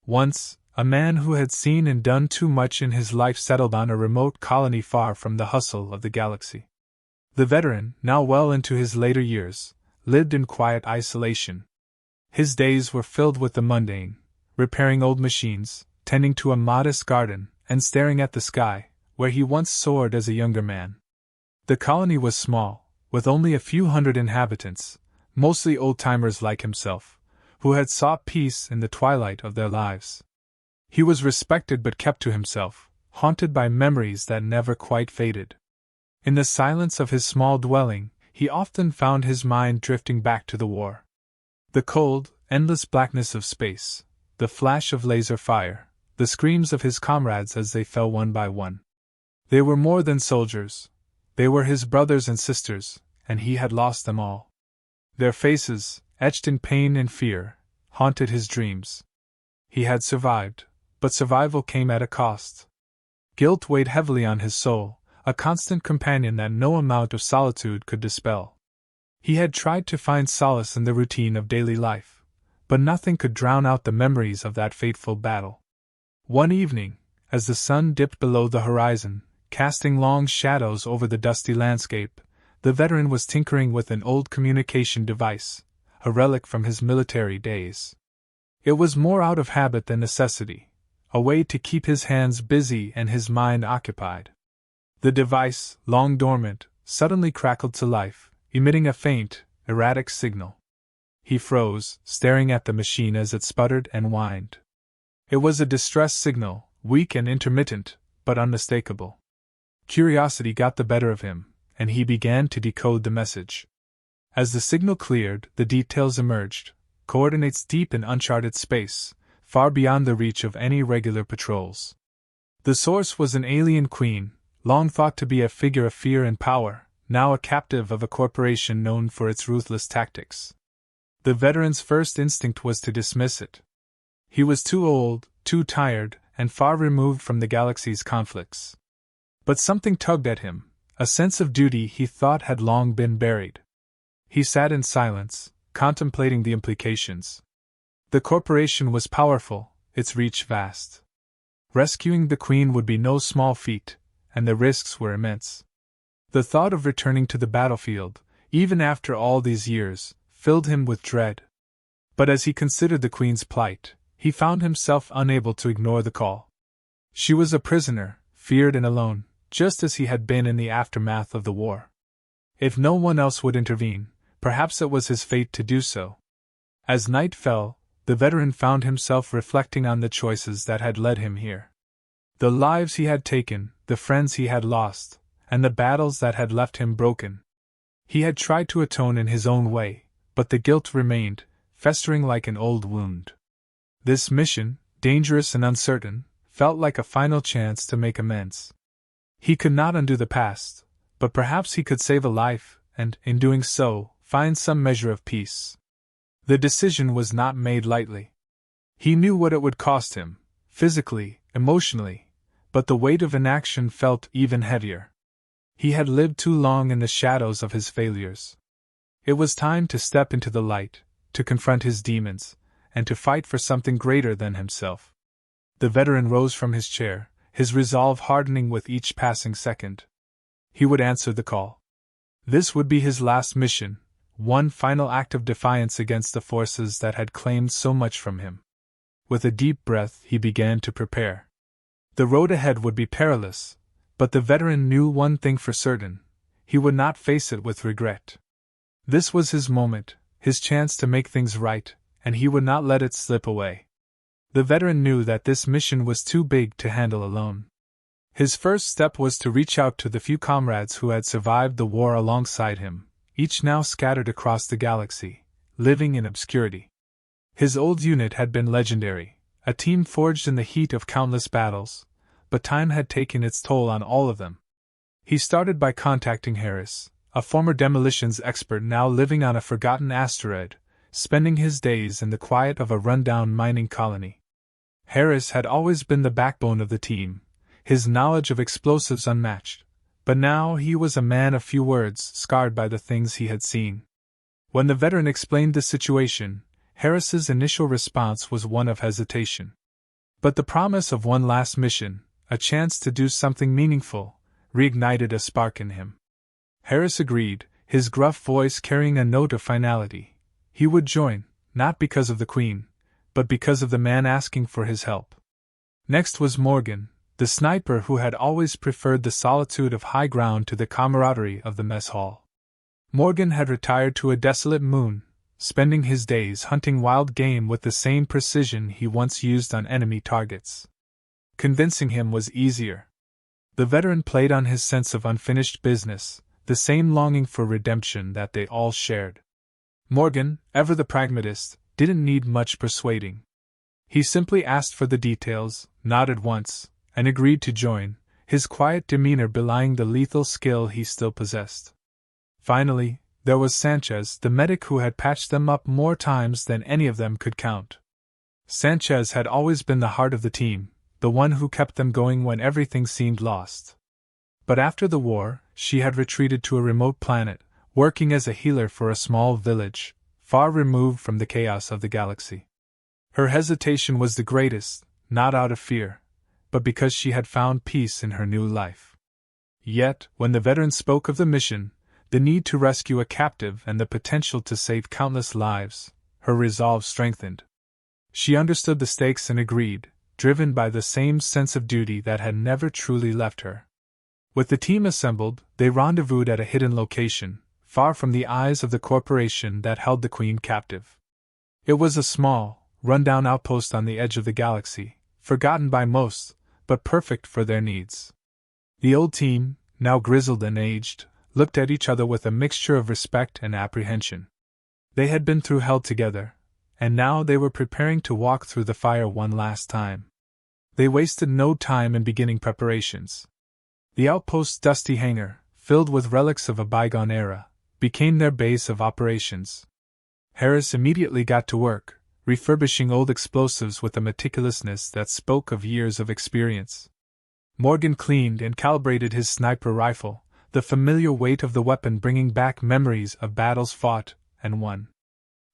Once, a man who had seen and done too much in his life settled on a remote colony far from the hustle of the galaxy. The veteran, now well into his later years, lived in quiet isolation. His days were filled with the mundane, repairing old machines, tending to a modest garden, and staring at the sky, where he once soared as a younger man. The colony was small, with only a few hundred inhabitants, mostly old-timers like himself, who had sought peace in the twilight of their lives. He was respected but kept to himself, haunted by memories that never quite faded. In the silence of his small dwelling, he often found his mind drifting back to the war. The cold, endless blackness of space, the flash of laser fire, the screams of his comrades as they fell one by one. They were more than soldiers. They were his brothers and sisters, and he had lost them all. Their faces, etched in pain and fear, haunted his dreams. He had survived, but survival came at a cost. Guilt weighed heavily on his soul, a constant companion that no amount of solitude could dispel. He had tried to find solace in the routine of daily life, but nothing could drown out the memories of that fateful battle. One evening, as the sun dipped below the horizon, casting long shadows over the dusty landscape, the veteran was tinkering with an old communication device, a relic from his military days. It was more out of habit than necessity, a way to keep his hands busy and his mind occupied. The device, long dormant, suddenly crackled to life, emitting a faint, erratic signal. He froze, staring at the machine as it sputtered and whined. It was a distress signal, weak and intermittent, but unmistakable. Curiosity got the better of him, and he began to decode the message. As the signal cleared, the details emerged, coordinates deep in uncharted space, far beyond the reach of any regular patrols. The source was an alien queen, long thought to be a figure of fear and power, now a captive of a corporation known for its ruthless tactics. The veteran's first instinct was to dismiss it. He was too old, too tired, and far removed from the galaxy's conflicts. But something tugged at him, a sense of duty he thought had long been buried. He sat in silence, contemplating the implications. The corporation was powerful, its reach vast. Rescuing the Queen would be no small feat, and the risks were immense. The thought of returning to the battlefield, even after all these years, filled him with dread. But as he considered the Queen's plight, he found himself unable to ignore the call. She was a prisoner, feared and alone, just as he had been in the aftermath of the war. If no one else would intervene, perhaps it was his fate to do so. As night fell, the veteran found himself reflecting on the choices that had led him here. The lives he had taken, the friends he had lost, and the battles that had left him broken. He had tried to atone in his own way, but the guilt remained, festering like an old wound. This mission, dangerous and uncertain, felt like a final chance to make amends. He could not undo the past, but perhaps he could save a life, and, in doing so, find some measure of peace. The decision was not made lightly. He knew what it would cost him, physically, emotionally, but the weight of inaction felt even heavier. He had lived too long in the shadows of his failures. It was time to step into the light, to confront his demons, and to fight for something greater than himself. The veteran rose from his chair, his resolve hardening with each passing second. He would answer the call. This would be his last mission, one final act of defiance against the forces that had claimed so much from him. With a deep breath, he began to prepare. The road ahead would be perilous, but the veteran knew one thing for certain: he would not face it with regret. This was his moment, his chance to make things right, and he would not let it slip away. The veteran knew that this mission was too big to handle alone. His first step was to reach out to the few comrades who had survived the war alongside him, each now scattered across the galaxy, living in obscurity. His old unit had been legendary, a team forged in the heat of countless battles, but time had taken its toll on all of them. He started by contacting Harris, a former demolitions expert now living on a forgotten asteroid, spending his days in the quiet of a rundown mining colony. Harris had always been the backbone of the team, his knowledge of explosives unmatched, but now he was a man of few words, scarred by the things he had seen. When the veteran explained the situation, Harris's initial response was one of hesitation. But the promise of one last mission, a chance to do something meaningful, reignited a spark in him. Harris agreed, his gruff voice carrying a note of finality. He would join, not because of the Queen, but because of the man asking for his help. Next was Morgan, the sniper who had always preferred the solitude of high ground to the camaraderie of the mess hall. Morgan had retired to a desolate moon, spending his days hunting wild game with the same precision he once used on enemy targets. Convincing him was easier. The veteran played on his sense of unfinished business, the same longing for redemption that they all shared. Morgan, ever the pragmatist, didn't need much persuading. He simply asked for the details, nodded once, and agreed to join, his quiet demeanor belying the lethal skill he still possessed. Finally, there was Sanchez, the medic who had patched them up more times than any of them could count. Sanchez had always been the heart of the team, the one who kept them going when everything seemed lost. But after the war, she had retreated to a remote planet, working as a healer for a small village, far removed from the chaos of the galaxy. Her hesitation was the greatest, not out of fear, but because she had found peace in her new life. Yet, when the veteran spoke of the mission, the need to rescue a captive and the potential to save countless lives, her resolve strengthened. She understood the stakes and agreed, driven by the same sense of duty that had never truly left her. With the team assembled, they rendezvoused at a hidden location, far from the eyes of the corporation that held the Queen captive. It was a small, run-down outpost on the edge of the galaxy, forgotten by most, but perfect for their needs. The old team, now grizzled and aged, looked at each other with a mixture of respect and apprehension. They had been through hell together, and now they were preparing to walk through the fire one last time. They wasted no time in beginning preparations. The outpost's dusty hangar, filled with relics of a bygone era, became their base of operations. Harris immediately got to work, refurbishing old explosives with a meticulousness that spoke of years of experience. Morgan cleaned and calibrated his sniper rifle, the familiar weight of the weapon bringing back memories of battles fought and won.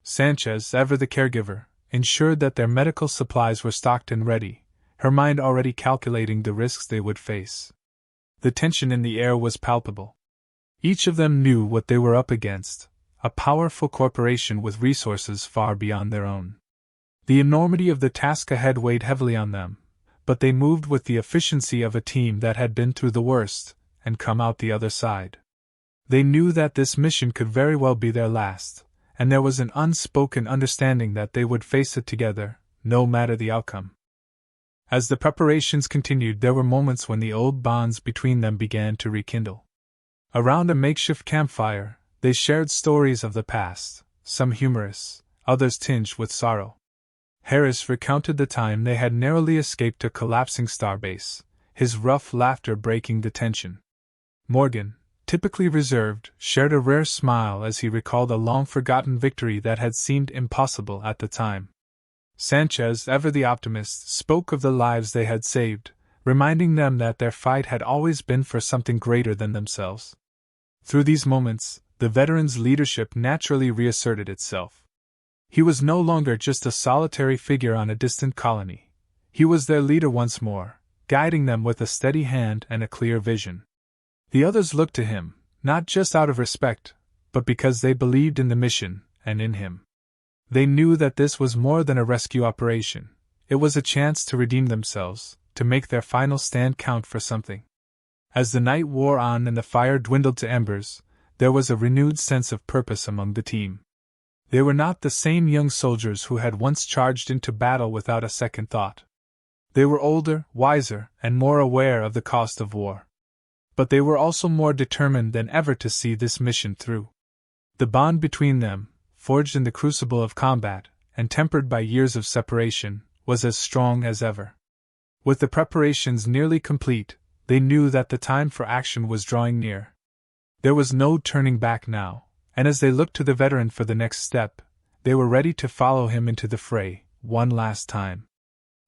Sanchez, ever the caregiver, ensured that their medical supplies were stocked and ready, her mind already calculating the risks they would face. The tension in the air was palpable. Each of them knew what they were up against, a powerful corporation with resources far beyond their own. The enormity of the task ahead weighed heavily on them, but they moved with the efficiency of a team that had been through the worst and come out the other side. They knew that this mission could very well be their last, and there was an unspoken understanding that they would face it together, no matter the outcome. As the preparations continued, there were moments when the old bonds between them began to rekindle. Around a makeshift campfire, they shared stories of the past, some humorous, others tinged with sorrow. Harris recounted the time they had narrowly escaped a collapsing starbase, his rough laughter breaking the tension. Morgan, typically reserved, shared a rare smile as he recalled a long-forgotten victory that had seemed impossible at the time. Sanchez, ever the optimist, spoke of the lives they had saved, reminding them that their fight had always been for something greater than themselves. Through these moments, the veteran's leadership naturally reasserted itself. He was no longer just a solitary figure on a distant colony. He was their leader once more, guiding them with a steady hand and a clear vision. The others looked to him, not just out of respect, but because they believed in the mission and in him. They knew that this was more than a rescue operation. It was a chance to redeem themselves, to make their final stand count for something. As the night wore on and the fire dwindled to embers, there was a renewed sense of purpose among the team. They were not the same young soldiers who had once charged into battle without a second thought. They were older, wiser, and more aware of the cost of war. But they were also more determined than ever to see this mission through. The bond between them, forged in the crucible of combat, and tempered by years of separation, was as strong as ever. With the preparations nearly complete, they knew that the time for action was drawing near. There was no turning back now, and as they looked to the veteran for the next step, they were ready to follow him into the fray, one last time.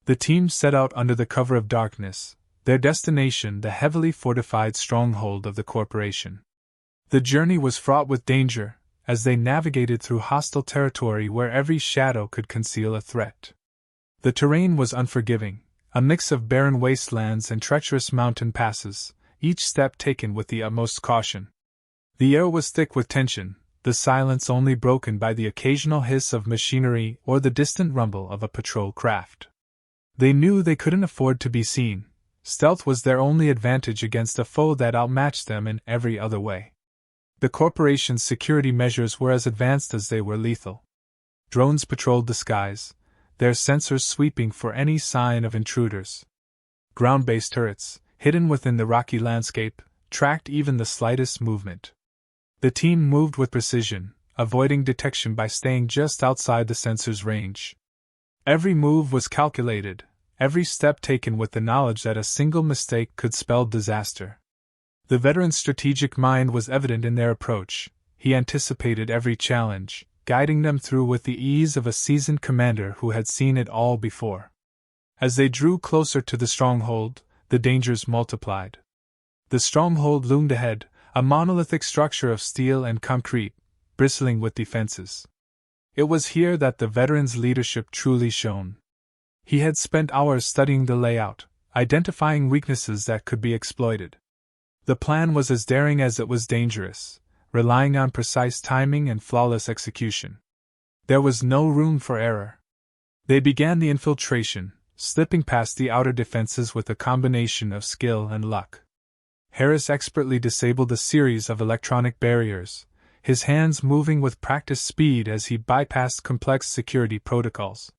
The team set out under the cover of darkness, their destination the heavily fortified stronghold of the corporation. The journey was fraught with danger, as they navigated through hostile territory where every shadow could conceal a threat. The terrain was unforgiving, a mix of barren wastelands and treacherous mountain passes, each step taken with the utmost caution. The air was thick with tension, the silence only broken by the occasional hiss of machinery or the distant rumble of a patrol craft. They knew they couldn't afford to be seen. Stealth was their only advantage against a foe that outmatched them in every other way. The corporation's security measures were as advanced as they were lethal. Drones patrolled the skies, their sensors sweeping for any sign of intruders. Ground-based turrets, hidden within the rocky landscape, tracked even the slightest movement. The team moved with precision, avoiding detection by staying just outside the sensor's range. Every move was calculated, every step taken with the knowledge that a single mistake could spell disaster. The veteran's strategic mind was evident in their approach. He anticipated every challenge, guiding them through with the ease of a seasoned commander who had seen it all before. As they drew closer to the stronghold, the dangers multiplied. The stronghold loomed ahead, a monolithic structure of steel and concrete, bristling with defenses. It was here that the veteran's leadership truly shone. He had spent hours studying the layout, identifying weaknesses that could be exploited. The plan was as daring as it was dangerous, relying on precise timing and flawless execution. There was no room for error. They began the infiltration, slipping past the outer defenses with a combination of skill and luck. Harris expertly disabled a series of electronic barriers, his hands moving with practiced speed as he bypassed complex security protocols.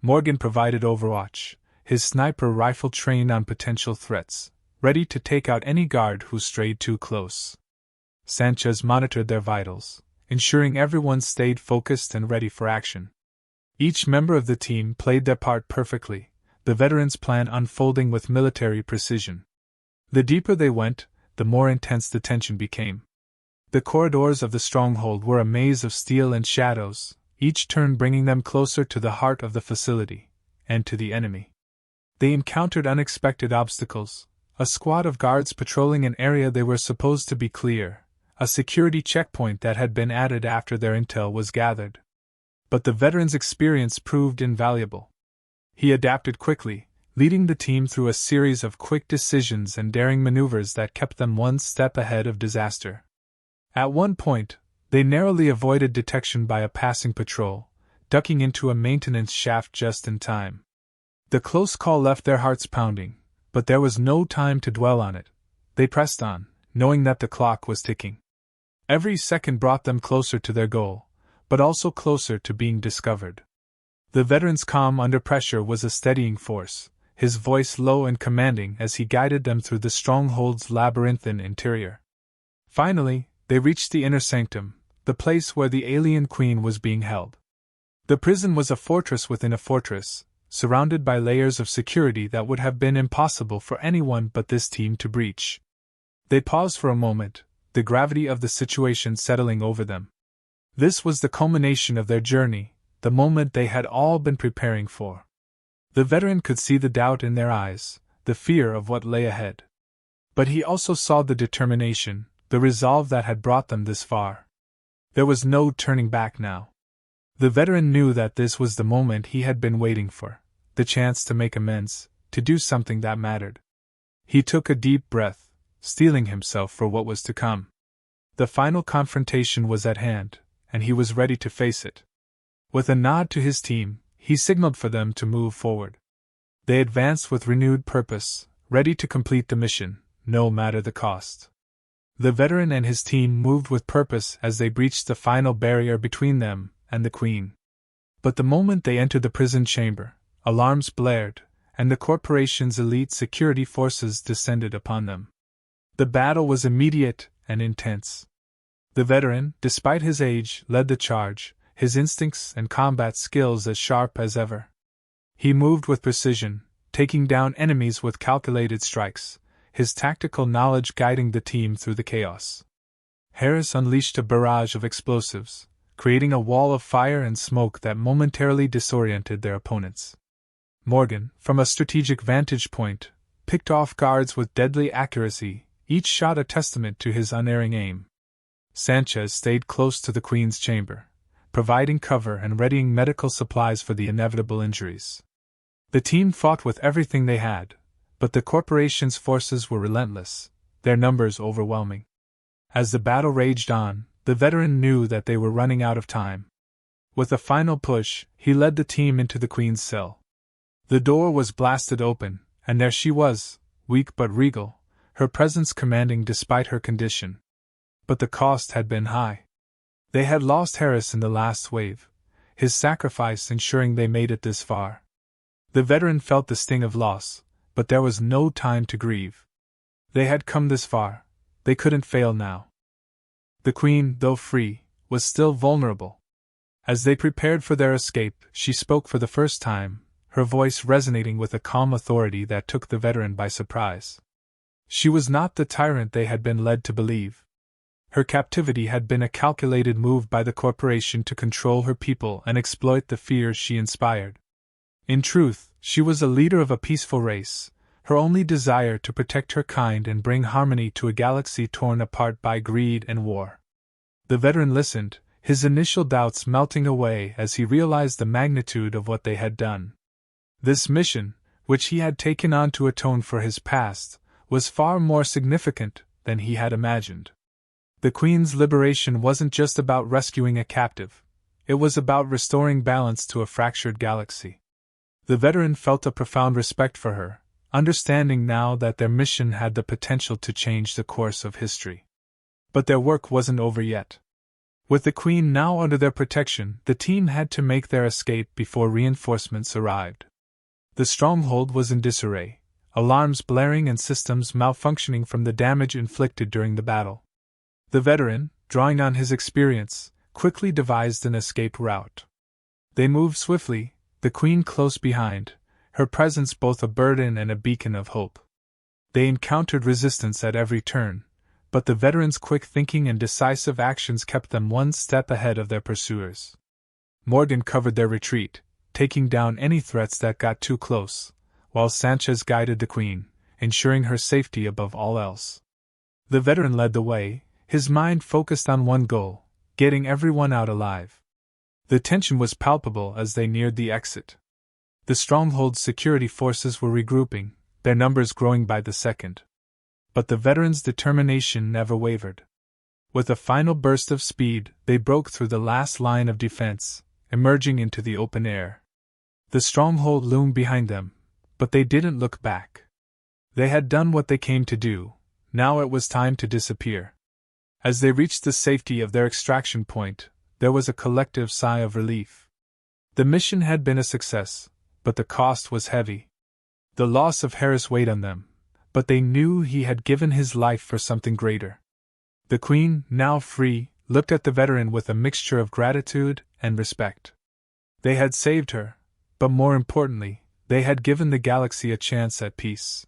Morgan provided overwatch, his sniper rifle trained on potential threats, ready to take out any guard who strayed too close. Sanchez monitored their vitals, ensuring everyone stayed focused and ready for action. Each member of the team played their part perfectly, the veteran's plan unfolding with military precision. The deeper they went, the more intense the tension became. The corridors of the stronghold were a maze of steel and shadows, each turn bringing them closer to the heart of the facility, and to the enemy. They encountered unexpected obstacles, a squad of guards patrolling an area they were supposed to be clear, a security checkpoint that had been added after their intel was gathered. But the veteran's experience proved invaluable. He adapted quickly, leading the team through a series of quick decisions and daring maneuvers that kept them one step ahead of disaster. At one point, they narrowly avoided detection by a passing patrol, ducking into a maintenance shaft just in time. The close call left their hearts pounding, but there was no time to dwell on it. They pressed on, knowing that the clock was ticking. Every second brought them closer to their goal, but also closer to being discovered. The veteran's calm under pressure was a steadying force, his voice low and commanding as he guided them through the stronghold's labyrinthine interior. Finally, they reached the inner sanctum, the place where the alien queen was being held. The prison was a fortress within a fortress, surrounded by layers of security that would have been impossible for anyone but this team to breach. They paused for a moment, the gravity of the situation settling over them. This was the culmination of their journey, the moment they had all been preparing for. The veteran could see the doubt in their eyes, the fear of what lay ahead. But he also saw the determination, the resolve that had brought them this far. There was no turning back now. The veteran knew that this was the moment he had been waiting for, the chance to make amends, to do something that mattered. He took a deep breath, steeling himself for what was to come. The final confrontation was at hand, and he was ready to face it. With a nod to his team, he signaled for them to move forward. They advanced with renewed purpose, ready to complete the mission, no matter the cost. The veteran and his team moved with purpose as they breached the final barrier between them and the Queen. But the moment they entered the prison chamber, alarms blared, and the corporation's elite security forces descended upon them. The battle was immediate and intense. The veteran, despite his age, led the charge, his instincts and combat skills as sharp as ever. He moved with precision, taking down enemies with calculated strikes, his tactical knowledge guiding the team through the chaos. Harris unleashed a barrage of explosives, creating a wall of fire and smoke that momentarily disoriented their opponents. Morgan, from a strategic vantage point, picked off guards with deadly accuracy, each shot a testament to his unerring aim. Sanchez stayed close to the Queen's chamber, providing cover and readying medical supplies for the inevitable injuries. The team fought with everything they had, but the corporation's forces were relentless, their numbers overwhelming. As the battle raged on, the veteran knew that they were running out of time. With a final push, he led the team into the Queen's cell. The door was blasted open, and there she was, weak but regal, her presence commanding despite her condition. But the cost had been high. They had lost Harris in the last wave, his sacrifice ensuring they made it this far. The veteran felt the sting of loss, but there was no time to grieve. They had come this far, they couldn't fail now. The Queen, though free, was still vulnerable. As they prepared for their escape, she spoke for the first time, her voice resonating with a calm authority that took the veteran by surprise. She was not the tyrant they had been led to believe. Her captivity had been a calculated move by the corporation to control her people and exploit the fears she inspired. In truth, she was a leader of a peaceful race, her only desire to protect her kind and bring harmony to a galaxy torn apart by greed and war. The veteran listened, his initial doubts melting away as he realized the magnitude of what they had done. This mission, which he had taken on to atone for his past, was far more significant than he had imagined. The Queen's liberation wasn't just about rescuing a captive, it was about restoring balance to a fractured galaxy. The veteran felt a profound respect for her, understanding now that their mission had the potential to change the course of history. But their work wasn't over yet. With the Queen now under their protection, the team had to make their escape before reinforcements arrived. The stronghold was in disarray, alarms blaring and systems malfunctioning from the damage inflicted during the battle. The veteran, drawing on his experience, quickly devised an escape route. They moved swiftly, the Queen close behind, her presence both a burden and a beacon of hope. They encountered resistance at every turn, but the veteran's quick thinking and decisive actions kept them one step ahead of their pursuers. Morgan covered their retreat, taking down any threats that got too close, while Sanchez guided the Queen, ensuring her safety above all else. The veteran led the way, his mind focused on one goal, getting everyone out alive. The tension was palpable as they neared the exit. The stronghold's security forces were regrouping, their numbers growing by the second. But the veterans' determination never wavered. With a final burst of speed, they broke through the last line of defense, emerging into the open air. The stronghold loomed behind them, but they didn't look back. They had done what they came to do, now it was time to disappear. As they reached the safety of their extraction point, there was a collective sigh of relief. The mission had been a success, but the cost was heavy. The loss of Harris weighed on them, but they knew he had given his life for something greater. The Queen, now free, looked at the veteran with a mixture of gratitude and respect. They had saved her, but more importantly, they had given the galaxy a chance at peace.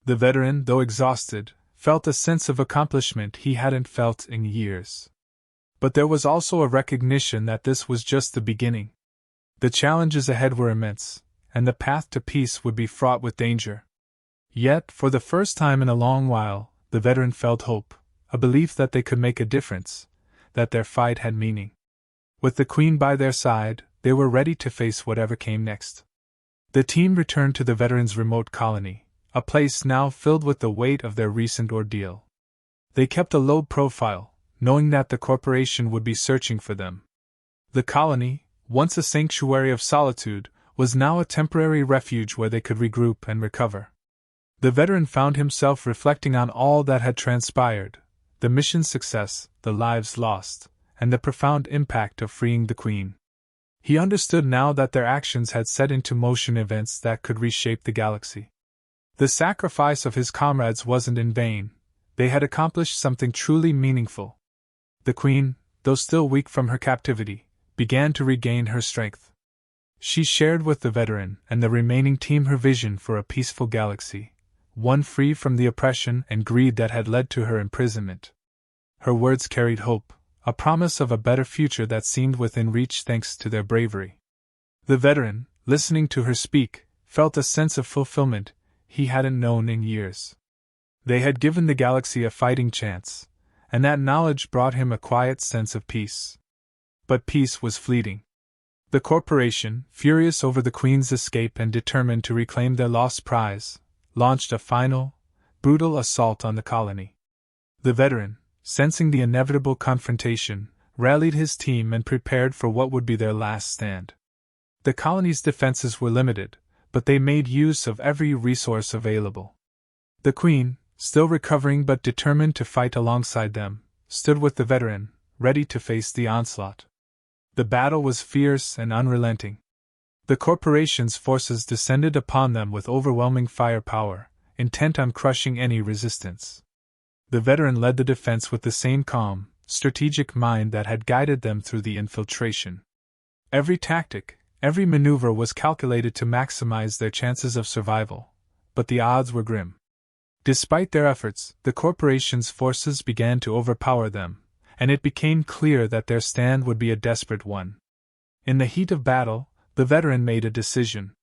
The veteran, though exhausted, felt a sense of accomplishment he hadn't felt in years. But there was also a recognition that this was just the beginning. The challenges ahead were immense, and the path to peace would be fraught with danger. Yet, for the first time in a long while, the veteran felt hope, a belief that they could make a difference, that their fight had meaning. With the Queen by their side, they were ready to face whatever came next. The team returned to the veterans' remote colony, a place now filled with the weight of their recent ordeal. They kept a low profile, knowing that the corporation would be searching for them. The colony, once a sanctuary of solitude, was now a temporary refuge where they could regroup and recover. The veteran found himself reflecting on all that had transpired, the mission's success, the lives lost, and the profound impact of freeing the Queen. He understood now that their actions had set into motion events that could reshape the galaxy. The sacrifice of his comrades wasn't in vain, they had accomplished something truly meaningful. The Queen, though still weak from her captivity, began to regain her strength. She shared with the veteran and the remaining team her vision for a peaceful galaxy, one free from the oppression and greed that had led to her imprisonment. Her words carried hope, a promise of a better future that seemed within reach thanks to their bravery. The veteran, listening to her speak, felt a sense of fulfillment he hadn't known in years. They had given the galaxy a fighting chance, and that knowledge brought him a quiet sense of peace. But peace was fleeting. The corporation, furious over the Queen's escape and determined to reclaim their lost prize, launched a final, brutal assault on the colony. The veteran, sensing the inevitable confrontation, rallied his team and prepared for what would be their last stand. The colony's defenses were limited, but they made use of every resource available. The Queen, still recovering but determined to fight alongside them, stood with the veteran, ready to face the onslaught. The battle was fierce and unrelenting. The corporation's forces descended upon them with overwhelming firepower, intent on crushing any resistance. The veteran led the defense with the same calm, strategic mind that had guided them through the infiltration. Every tactic, every maneuver was calculated to maximize their chances of survival, but the odds were grim. Despite their efforts, the corporation's forces began to overpower them, and it became clear that their stand would be a desperate one. In the heat of battle, the veteran made a decision.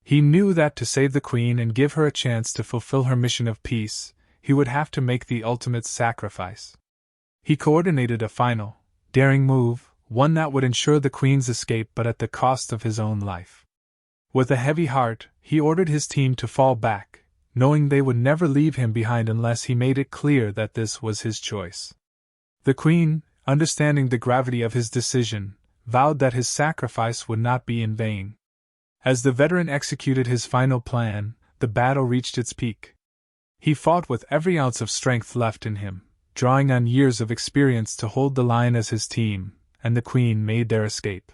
He knew that to save the Queen and give her a chance to fulfill her mission of peace, he would have to make the ultimate sacrifice. He coordinated a final, daring move, one that would ensure the Queen's escape but at the cost of his own life. With a heavy heart, he ordered his team to fall back, knowing they would never leave him behind unless he made it clear that this was his choice. The Queen, understanding the gravity of his decision, vowed that his sacrifice would not be in vain. As the veteran executed his final plan, the battle reached its peak. He fought with every ounce of strength left in him, drawing on years of experience to hold the line as his team, and the Queen made their escape.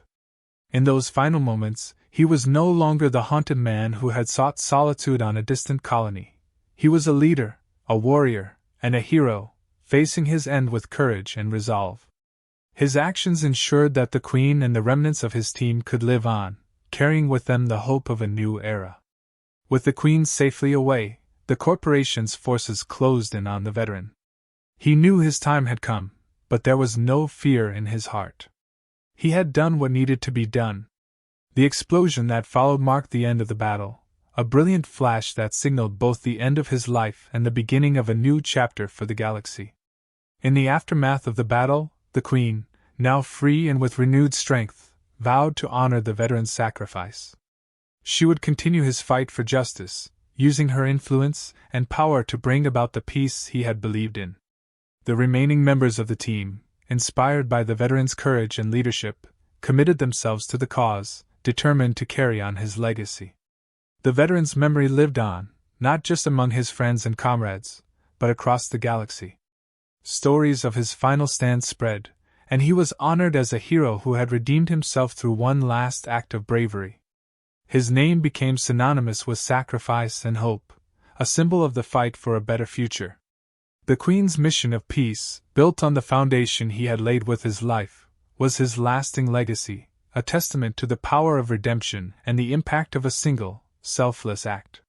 In those final moments, he was no longer the haunted man who had sought solitude on a distant colony. He was a leader, a warrior, and a hero, facing his end with courage and resolve. His actions ensured that the Queen and the remnants of his team could live on, carrying with them the hope of a new era. With the Queen safely away, the corporation's forces closed in on the veteran. He knew his time had come, but there was no fear in his heart. He had done what needed to be done. The explosion that followed marked the end of the battle, a brilliant flash that signaled both the end of his life and the beginning of a new chapter for the galaxy. In the aftermath of the battle, the Queen, now free and with renewed strength, vowed to honor the veteran's sacrifice. She would continue his fight for justice, using her influence and power to bring about the peace he had believed in. The remaining members of the team, inspired by the veteran's courage and leadership, committed themselves to the cause, determined to carry on his legacy. The veteran's memory lived on, not just among his friends and comrades, but across the galaxy. Stories of his final stand spread, and he was honored as a hero who had redeemed himself through one last act of bravery. His name became synonymous with sacrifice and hope, a symbol of the fight for a better future. The Queen's mission of peace, built on the foundation he had laid with his life, was his lasting legacy, a testament to the power of redemption and the impact of a single, selfless act.